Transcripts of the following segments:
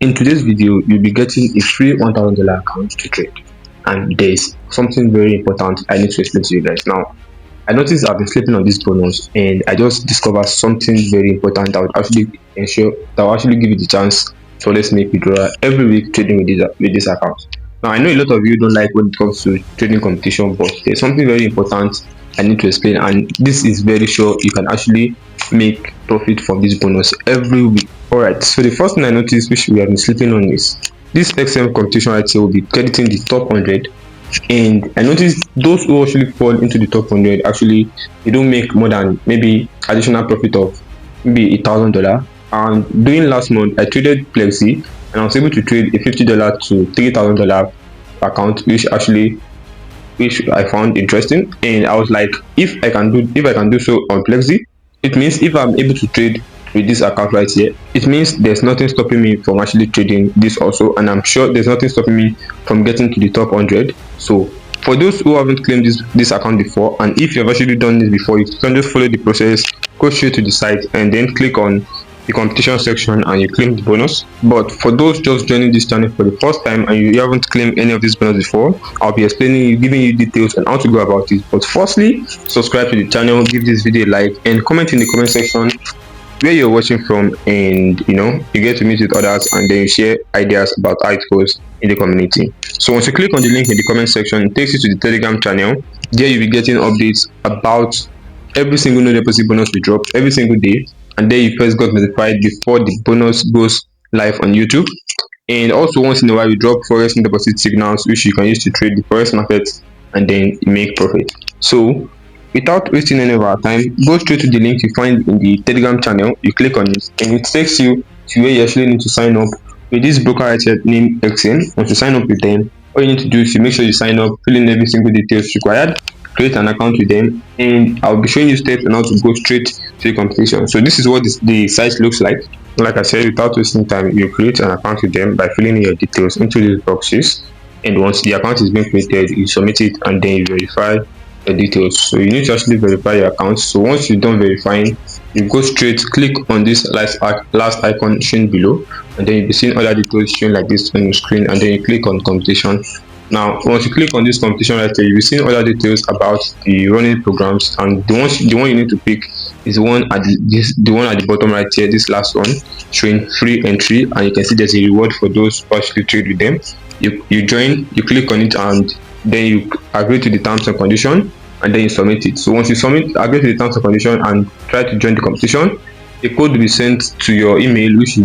In today's video, you'll be getting a free $1,000 account to trade. And there's something very important I need to explain to you guys. Now, I noticed I've been sleeping on this bonus and I just discovered something very important that would actually ensure that will actually give you the chance to always make withdrawal every week trading with this account. Now, I know a lot of you don't like when it comes to trading competition, but there's something very important I need to explain, and this is very sure you can actually make profit from this bonus every week. Alright, so the first thing I noticed which we have been sleeping on is this XM competition right here will be crediting the top 100, and I noticed those who actually fall into the top 100 actually they don't make more than maybe additional profit of maybe $1,000. And during last month I traded Plexi and I was able to trade a $50 to $3,000 account, which I found interesting, and I was like, if I can do so on Plexi, it means if I'm able to trade with this account right here, it means there's nothing stopping me from actually trading this also, and I'm sure there's nothing stopping me from getting to the top 100. So for those who haven't claimed this account before, and if you've actually done this before, you can just follow the process, go straight to the site and then click on the competition section and you claim the bonus. But for those just joining this channel for the first time and you haven't claimed any of this bonus before, I'll be giving you details on how to go about it. But firstly, subscribe to the channel, give this video a like, and comment in the comment section where you're watching from, and you get to meet with others and then you share ideas about how it goes in the community. So once you click on the link in the comment section, it takes you to the Telegram channel. There you'll be getting updates about every single no deposit bonus we drop every single day, and then you first got notified before the bonus goes live on YouTube. And also once in a while we drop Forex no deposit signals which you can use to trade the Forex market and then make profit. So without wasting any of our time, go straight to the link you find in the Telegram channel, you click on it and it takes you to where you actually need to sign up with this broker right here named XM. Once you sign up with them, all you need to do is to make sure you sign up, fill in every single details required, create an account with them, and I'll be showing you steps on how to go straight to the competition. So this is what the site looks like. Like I said, without wasting time, you create an account with them by filling in your details into these boxes, and once the account is being created, you submit it and then you verify the details. So you need to actually verify your account. So once you're done verifying, you go straight, click on this last icon shown below, and then you'll be seeing other details shown like this on your screen, and then you click on competition. Now once you click on this competition right here, you'll be seeing other details about the running programs, and the one you need to pick is the one at the bottom right here, this last one showing free entry, and you can see there's a reward for those who actually trade with them. You join, you click on it, and then you agree to the terms and condition, and then you submit it. So once you agree to the terms and condition and try to join the competition, a code will be sent to your email which you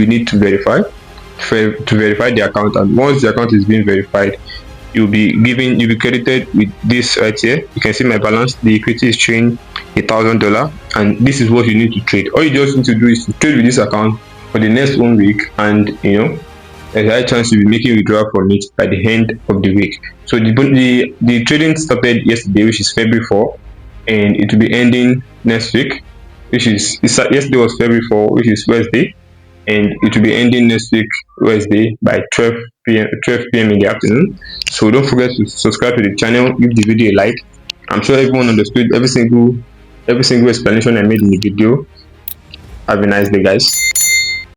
need to verify the account. And once the account is being verified, you'll be credited with this right here. You can see my balance, the equity is showing $1,000, and this is what you need to trade. All you just need to do is to trade with this account for the next 1 week, and there's a high chance you'll be making withdrawal from it by the end of the week. So the trading started yesterday, which is February 4, and it will be ending next week, yesterday was February 4, which is Wednesday, and it will be ending next week Wednesday by 12 p.m. in the afternoon. So don't forget to subscribe to the channel, give the video a like. I'm sure everyone understood every single explanation I made in the video. Have a nice day, guys.